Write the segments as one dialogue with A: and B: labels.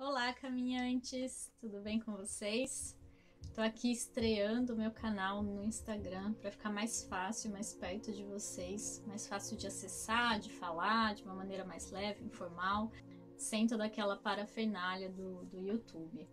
A: Olá, caminhantes! Tudo bem com vocês? Tô aqui estreando o meu canal no Instagram para ficar mais fácil, mais perto de vocês, mais fácil de acessar, de falar de uma maneira mais leve, informal, sem toda aquela parafernália do YouTube.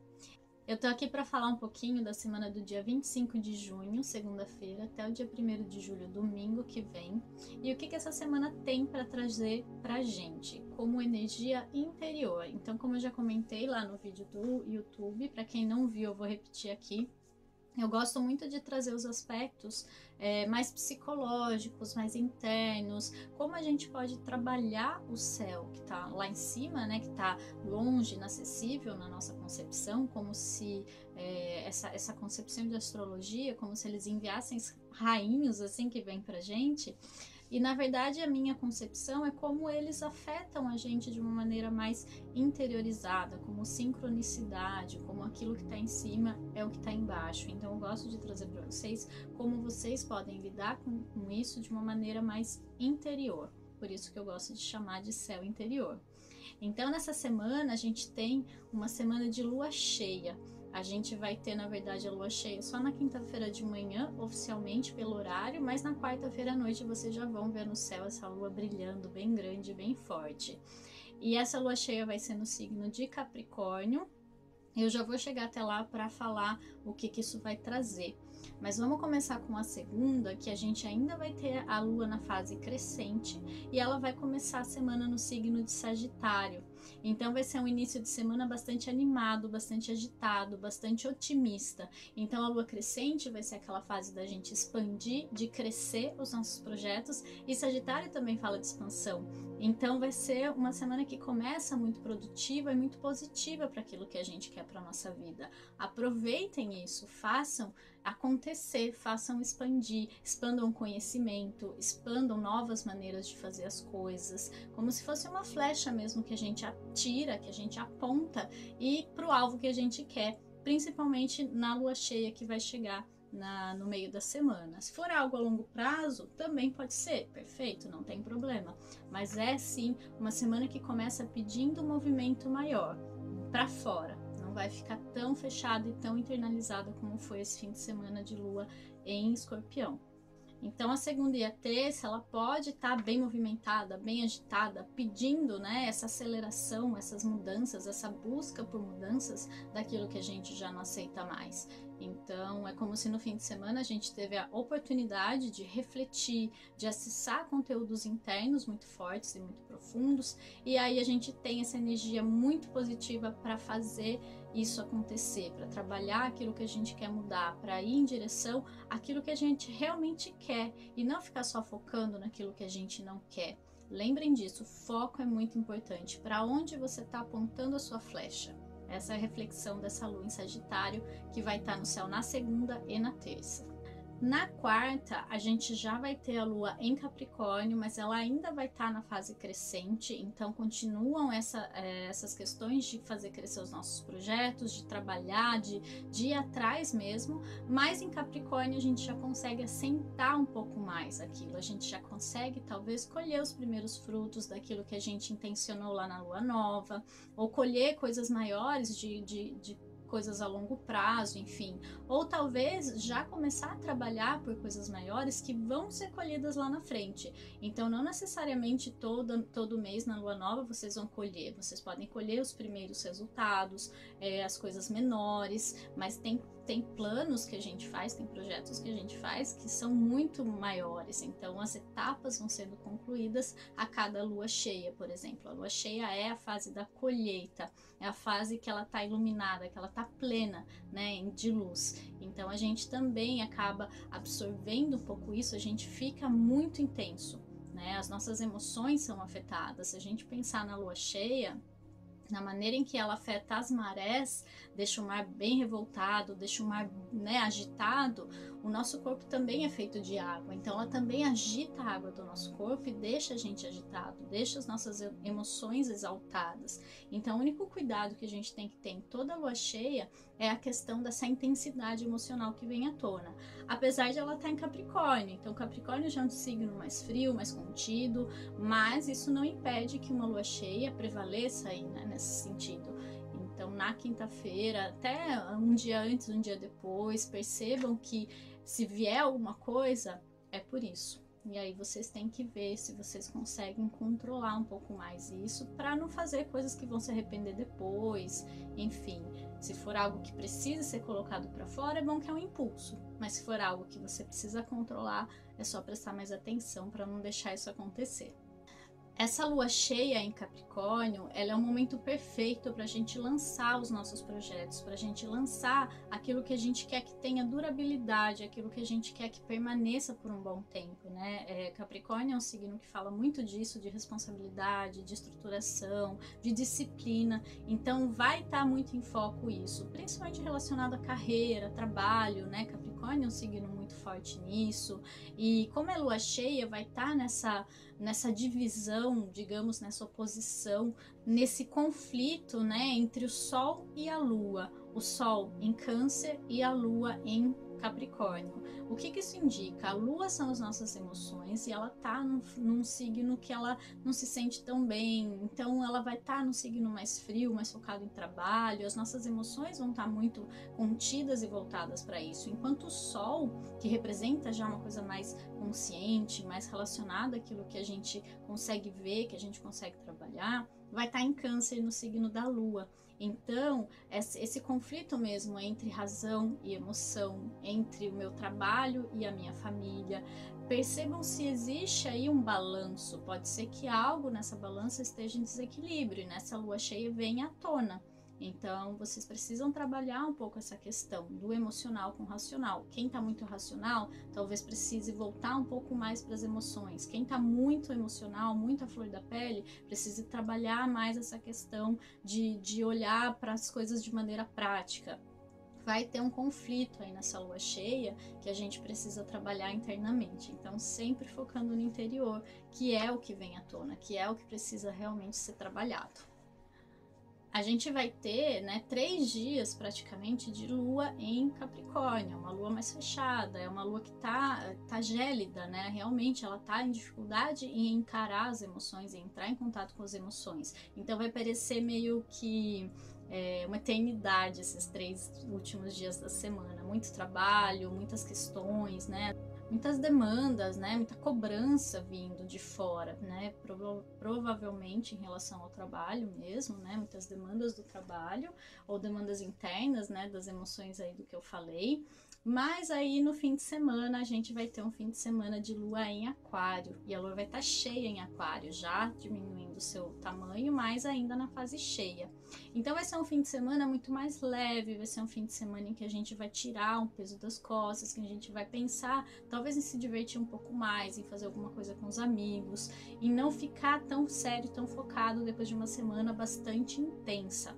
A: Eu tô aqui para falar um pouquinho da semana do dia 25 de junho, segunda-feira, até o dia 1º de julho, domingo que vem, e o que essa semana tem para trazer pra gente, como energia interior. Então, como eu já comentei lá no vídeo do YouTube, para quem não viu, eu vou repetir aqui. Eu gosto muito de trazer os aspectos mais psicológicos, mais internos, como a gente pode trabalhar o céu que está lá em cima, né, que está longe, inacessível na nossa concepção, como se essa concepção de astrologia, como se eles enviassem rainhos assim que vem pra gente. E na verdade a minha concepção é como eles afetam a gente de uma maneira mais interiorizada, como sincronicidade, como aquilo que está em cima é o que está embaixo. Então eu gosto de trazer para vocês como vocês podem lidar com isso de uma maneira mais interior. Por isso que eu gosto de chamar de céu interior. Então nessa semana a gente tem uma semana de lua cheia. A gente vai ter, na verdade, a lua cheia só na quinta-feira de manhã, oficialmente pelo horário, mas na quarta-feira à noite vocês já vão ver no céu essa lua brilhando bem grande, bem forte. E essa lua cheia vai ser no signo de Capricórnio. Eu já vou chegar até lá para falar o que isso vai trazer. Mas vamos começar com a segunda, que a gente ainda vai ter a lua na fase crescente e ela vai começar a semana no signo de Sagitário. Então vai ser um início de semana bastante animado, bastante agitado, bastante otimista. Então a lua crescente vai ser aquela fase da gente expandir, de crescer os nossos projetos, e Sagitário também fala de expansão. Então vai ser uma semana que começa muito produtiva e muito positiva para aquilo que a gente quer para nossa vida. Aproveitem isso, façam acontecer, façam expandir, expandam o conhecimento, expandam novas maneiras de fazer as coisas, como se fosse uma flecha mesmo que a gente atira, que a gente aponta e para o alvo que a gente quer, principalmente na lua cheia que vai chegar no meio da semana. Se for algo a longo prazo, também pode ser, perfeito, não tem problema. Mas é sim uma semana que começa pedindo um movimento maior, para fora. Não vai ficar tão fechada e tão internalizada como foi esse fim de semana de lua em Escorpião. Então a segunda e a terça ela pode estar bem movimentada, bem agitada, pedindo, né, essa aceleração, essas mudanças, essa busca por mudanças daquilo que a gente já não aceita mais. Então é como se no fim de semana a gente teve a oportunidade de refletir, de acessar conteúdos internos muito fortes e muito profundos, e aí a gente tem essa energia muito positiva para fazer isso acontecer, para trabalhar aquilo que a gente quer mudar, para ir em direção àquilo que a gente realmente quer e não ficar só focando naquilo que a gente não quer. Lembrem disso, foco é muito importante. Para onde você está apontando a sua flecha? Essa é a reflexão dessa lua em Sagitário que vai estar no céu na segunda e na terça. Na quarta, a gente já vai ter a lua em Capricórnio, mas ela ainda vai estar na fase crescente, então continuam essas questões de fazer crescer os nossos projetos, de trabalhar, de ir atrás mesmo, mas em Capricórnio a gente já consegue assentar um pouco mais aquilo, a gente já consegue talvez colher os primeiros frutos daquilo que a gente intencionou lá na lua nova, ou colher coisas maiores de coisas a longo prazo, enfim, ou talvez já começar a trabalhar por coisas maiores que vão ser colhidas lá na frente. Então não necessariamente todo mês na lua nova vocês vão colher, vocês podem colher os primeiros resultados, as coisas menores, mas tem planos que a gente faz, tem projetos que a gente faz que são muito maiores, então as etapas vão sendo concluídas a cada lua cheia, por exemplo. A lua cheia é a fase da colheita, é a fase que ela está iluminada, que ela está plena, né, de luz. Então a gente também acaba absorvendo um pouco isso, a gente fica muito intenso, né? As nossas emoções são afetadas. Se a gente pensar na lua cheia, na maneira em que ela afeta as marés, deixa o mar bem revoltado, deixa o mar, né, agitado, o nosso corpo também é feito de água, então ela também agita a água do nosso corpo e deixa a gente agitado, deixa as nossas emoções exaltadas. Então o único cuidado que a gente tem que ter em toda lua cheia é a questão dessa intensidade emocional que vem à tona, apesar de ela estar em Capricórnio. Então Capricórnio já é um signo mais frio, mais contido, mas isso não impede que uma lua cheia prevaleça aí, né, nesse sentido. Então, na quinta-feira, até um dia antes, um dia depois, percebam que se vier alguma coisa, é por isso. E aí vocês têm que ver se vocês conseguem controlar um pouco mais isso para não fazer coisas que vão se arrepender depois. Enfim, se for algo que precisa ser colocado para fora, é bom que é um impulso. Mas se for algo que você precisa controlar, é só prestar mais atenção para não deixar isso acontecer. Essa lua cheia em Capricórnio, ela é um momento perfeito para a gente lançar os nossos projetos, para a gente lançar aquilo que a gente quer que tenha durabilidade, aquilo que a gente quer que permaneça por um bom tempo, né? Capricórnio é um signo que fala muito disso, de responsabilidade, de estruturação, de disciplina. Então vai estar muito em foco isso, principalmente relacionado à carreira, trabalho, né? Capricórnio é um signo muito forte nisso. E como é lua cheia, vai estar nessa divisão, digamos, nessa oposição, nesse conflito, né, entre o Sol e a Lua. O Sol em Câncer e a Lua em Capricórnio. O que isso indica? A Lua são as nossas emoções e ela tá num signo que ela não se sente tão bem, então ela vai estar num signo mais frio, mais focado em trabalho, as nossas emoções vão estar muito contidas e voltadas para isso, enquanto o Sol, que representa já uma coisa mais consciente, mais relacionada àquilo que a gente consegue ver, que a gente consegue trabalhar, vai estar em Câncer no signo da Lua. Então, esse conflito mesmo entre razão e emoção, entre o meu trabalho e a minha família, percebam se existe aí um balanço. Pode ser que algo nessa balança esteja em desequilíbrio e nessa lua cheia venha à tona. Então, vocês precisam trabalhar um pouco essa questão do emocional com o racional. Quem está muito racional, talvez precise voltar um pouco mais para as emoções. Quem está muito emocional, muito à flor da pele, precise trabalhar mais essa questão de olhar para as coisas de maneira prática. Vai ter um conflito aí nessa lua cheia que a gente precisa trabalhar internamente. Então, sempre focando no interior, que é o que vem à tona, que é o que precisa realmente ser trabalhado. A gente vai ter, né, 3 dias praticamente de lua em Capricórnio, uma lua mais fechada, é uma lua que tá gélida, né? Realmente ela tá em dificuldade em encarar as emoções, em entrar em contato com as emoções. Então vai parecer meio que uma eternidade esses 3 últimos dias da semana. Muito trabalho, muitas questões, né? Muitas demandas, né? Muita cobrança vindo de fora, né? Provavelmente em relação ao trabalho mesmo, né? Muitas demandas do trabalho ou demandas internas, né? Das emoções aí do que eu falei. Mas aí no fim de semana a gente vai ter um fim de semana de lua em aquário e a lua vai estar cheia em aquário, já diminuindo o seu tamanho, mas ainda na fase cheia. Então vai ser um fim de semana muito mais leve, vai ser um fim de semana em que a gente vai tirar um peso das costas, que a gente vai pensar talvez em se divertir um pouco mais, em fazer alguma coisa com os amigos, em não ficar tão sério, tão focado depois de uma semana bastante intensa.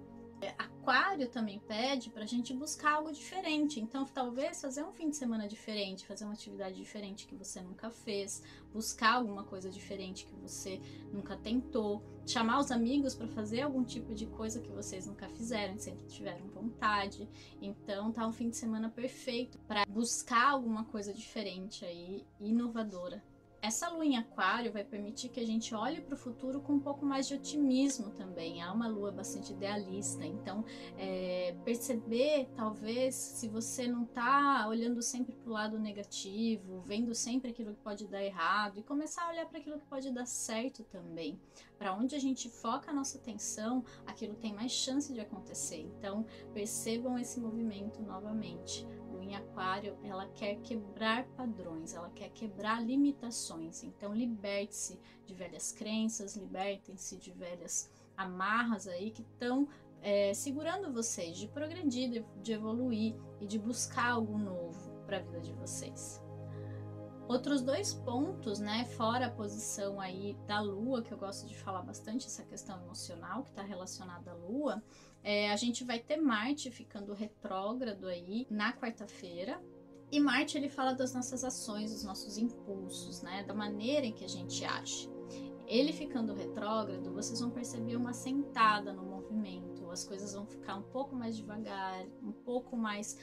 A: Aquário também pede para a gente buscar algo diferente, então talvez fazer um fim de semana diferente, fazer uma atividade diferente que você nunca fez, buscar alguma coisa diferente que você nunca tentou, chamar os amigos para fazer algum tipo de coisa que vocês nunca fizeram, que sempre tiveram vontade. Então tá um fim de semana perfeito para buscar alguma coisa diferente aí, inovadora. Essa lua em aquário vai permitir que a gente olhe para o futuro com um pouco mais de otimismo também. É uma lua bastante idealista, então perceber talvez se você não está olhando sempre para o lado negativo, vendo sempre aquilo que pode dar errado e começar a olhar para aquilo que pode dar certo também. Para onde a gente foca a nossa atenção, aquilo tem mais chance de acontecer. Então percebam esse movimento novamente. Em aquário, ela quer quebrar padrões, ela quer quebrar limitações. Então liberte-se de velhas crenças, libertem-se de velhas amarras aí que estão segurando vocês de progredir, de evoluir e de buscar algo novo para a vida de vocês. Outros 2 pontos, né, fora a posição aí da Lua, que eu gosto de falar bastante, essa questão emocional que está relacionada à Lua, a gente vai ter Marte ficando retrógrado aí na quarta-feira, e Marte ele fala das nossas ações, dos nossos impulsos, né, da maneira em que a gente age. Ele ficando retrógrado, vocês vão perceber uma sentada no movimento, as coisas vão ficar um pouco mais devagar, um pouco mais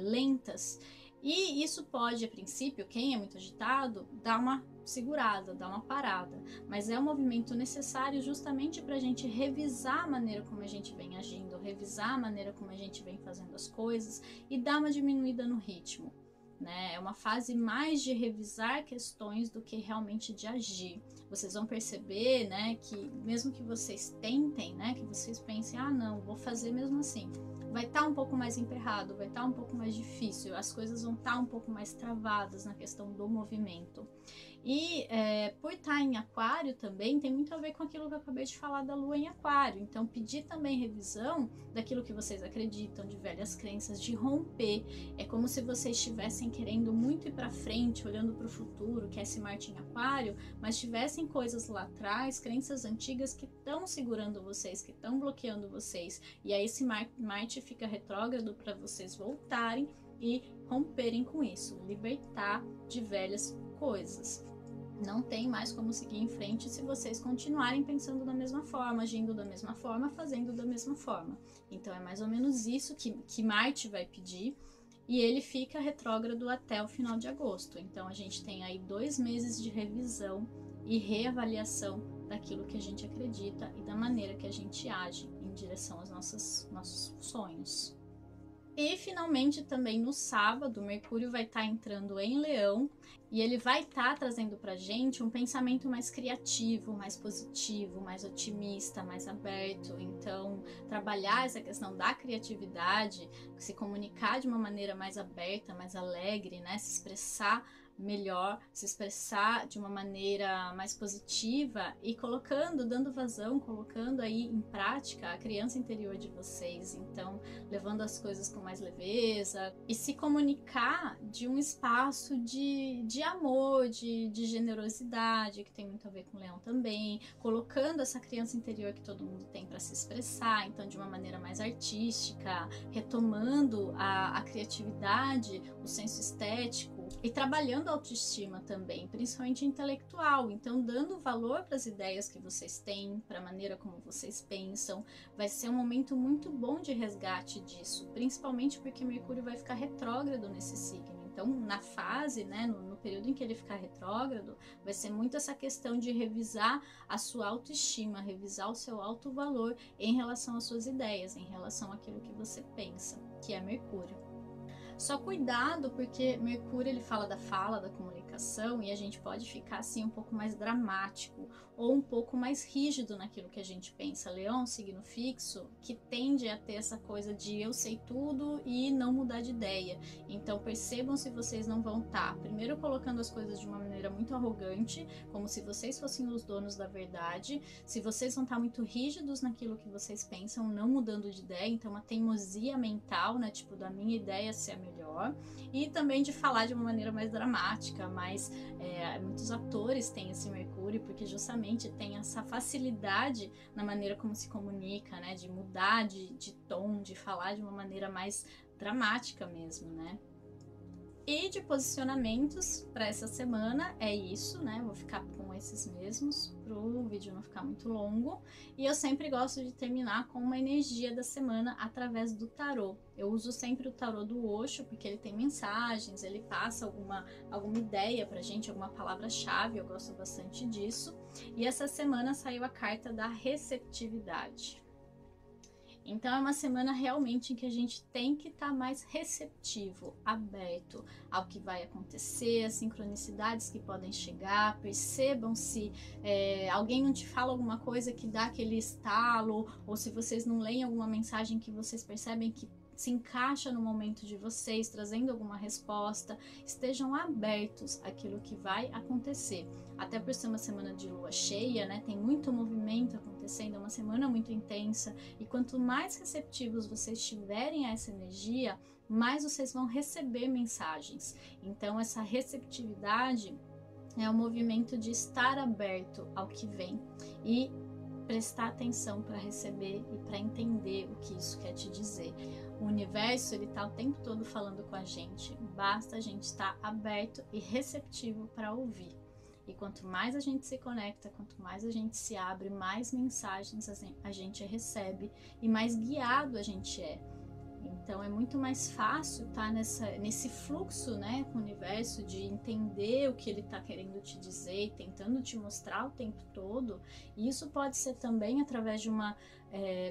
A: lentas, E isso pode, a princípio, quem é muito agitado, dar uma segurada, dar uma parada. Mas é um movimento necessário justamente para a gente revisar a maneira como a gente vem agindo, revisar a maneira como a gente vem fazendo as coisas e dar uma diminuída no ritmo. Né? É uma fase mais de revisar questões do que realmente de agir. Vocês vão perceber, né, que mesmo que vocês tentem, né, que vocês pensem, ah, não, vou fazer mesmo assim, vai estar um pouco mais emperrado, vai estar um pouco mais difícil, as coisas vão estar um pouco mais travadas na questão do movimento. E por estar em aquário também tem muito a ver com aquilo que eu acabei de falar da lua em aquário. Então pedir também revisão daquilo que vocês acreditam, de velhas crenças, de romper. É como se vocês estivessem querendo muito ir para frente, olhando para o futuro, que é esse Marte em aquário, mas tivessem coisas lá atrás, crenças antigas que estão segurando vocês, que estão bloqueando vocês. E aí esse Marte fica retrógrado para vocês voltarem e romperem com isso, libertar de velhas coisas. Não tem mais como seguir em frente se vocês continuarem pensando da mesma forma, agindo da mesma forma, fazendo da mesma forma. Então é mais ou menos isso que Marte vai pedir, e ele fica retrógrado até o final de agosto. Então a gente tem aí 2 meses de revisão e reavaliação daquilo que a gente acredita e da maneira que a gente age em direção aos nossos sonhos. E finalmente também no sábado, Mercúrio vai estar entrando em Leão e ele vai estar trazendo pra gente um pensamento mais criativo, mais positivo, mais otimista, mais aberto. Então, trabalhar essa questão da criatividade, se comunicar de uma maneira mais aberta, mais alegre, né? Se expressar melhor, se expressar de uma maneira mais positiva e dando vazão, colocando aí em prática a criança interior de vocês. Então, levando as coisas com mais leveza e se comunicar de um espaço de amor, de generosidade, que tem muito a ver com o leão também, colocando essa criança interior que todo mundo tem para se expressar, então de uma maneira mais artística, retomando a criatividade, o senso estético, e trabalhando a autoestima também, principalmente intelectual. Então, dando valor para as ideias que vocês têm, para a maneira como vocês pensam. Vai ser um momento muito bom de resgate disso, principalmente porque Mercúrio vai ficar retrógrado nesse signo. Então, na fase, né, no período em que ele ficar retrógrado, vai ser muito essa questão de revisar a sua autoestima, revisar o seu alto valor em relação às suas ideias, em relação àquilo que você pensa, que é Mercúrio. Só cuidado, porque Mercúrio ele fala da comunicação, e a gente pode ficar assim um pouco mais dramático ou um pouco mais rígido naquilo que a gente pensa. Leão, signo fixo, que tende a ter essa coisa de eu sei tudo e não mudar de ideia. Então percebam se vocês não vão estar primeiro colocando as coisas de uma maneira muito arrogante, como se vocês fossem os donos da verdade, se vocês vão estar muito rígidos naquilo que vocês pensam, não mudando de ideia. Então uma teimosia mental, né, tipo da minha ideia ser a melhor, e também de falar de uma maneira mais dramática, mas muitos atores têm esse Mercúrio, porque justamente tem essa facilidade na maneira como se comunica, né, de mudar de tom, de falar de uma maneira mais dramática mesmo, né. E de posicionamentos para essa semana é isso, né? Vou ficar com esses mesmos para o vídeo não ficar muito longo. E eu sempre gosto de terminar com uma energia da semana através do tarô. Eu uso sempre o tarô do Osho, porque ele tem mensagens, ele passa alguma ideia pra gente, alguma palavra-chave, eu gosto bastante disso. E essa semana saiu a carta da receptividade. Então é uma semana realmente em que a gente tem que estar mais receptivo, aberto ao que vai acontecer, as sincronicidades que podem chegar. Percebam se alguém não te fala alguma coisa que dá aquele estalo, ou se vocês não leem alguma mensagem que vocês percebem que se encaixa no momento de vocês, trazendo alguma resposta. Estejam abertos àquilo que vai acontecer. Até por ser uma semana de lua cheia, né? Tem muito movimento acontecendo, é uma semana muito intensa. E quanto mais receptivos vocês estiverem a essa energia, mais vocês vão receber mensagens. Então, essa receptividade é o movimento de estar aberto ao que vem e prestar atenção para receber e para entender o que isso quer te dizer. O universo, ele tá o tempo todo falando com a gente, basta a gente estar aberto e receptivo para ouvir. E quanto mais a gente se conecta, quanto mais a gente se abre, mais mensagens a gente recebe e mais guiado a gente é. Então é muito mais fácil estar nesse fluxo, né, com o universo, de entender o que ele está querendo te dizer e tentando te mostrar o tempo todo. E isso pode ser também através de uma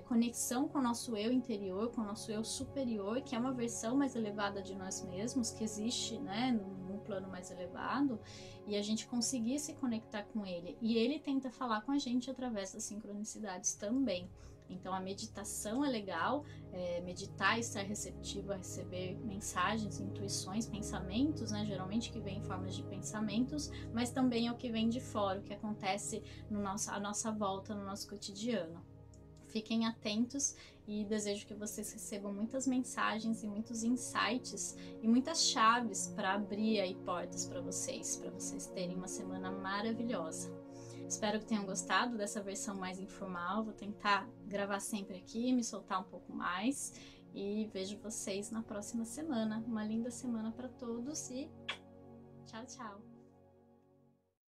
A: conexão com o nosso eu interior, com o nosso eu superior, que é uma versão mais elevada de nós mesmos, que existe, né, num plano mais elevado, e a gente conseguir se conectar com ele. E ele tenta falar com a gente através das sincronicidades também. Então a meditação é legal, meditar e estar receptivo a receber mensagens, intuições, pensamentos, né, geralmente que vem em formas de pensamentos, mas também é o que vem de fora, o que acontece à nossa volta, no nosso cotidiano. Fiquem atentos e desejo que vocês recebam muitas mensagens e muitos insights e muitas chaves para abrir aí portas para vocês terem uma semana maravilhosa. Espero que tenham gostado dessa versão mais informal. Vou tentar gravar sempre aqui, me soltar um pouco mais e vejo vocês na próxima semana. Uma linda semana para todos e tchau, tchau!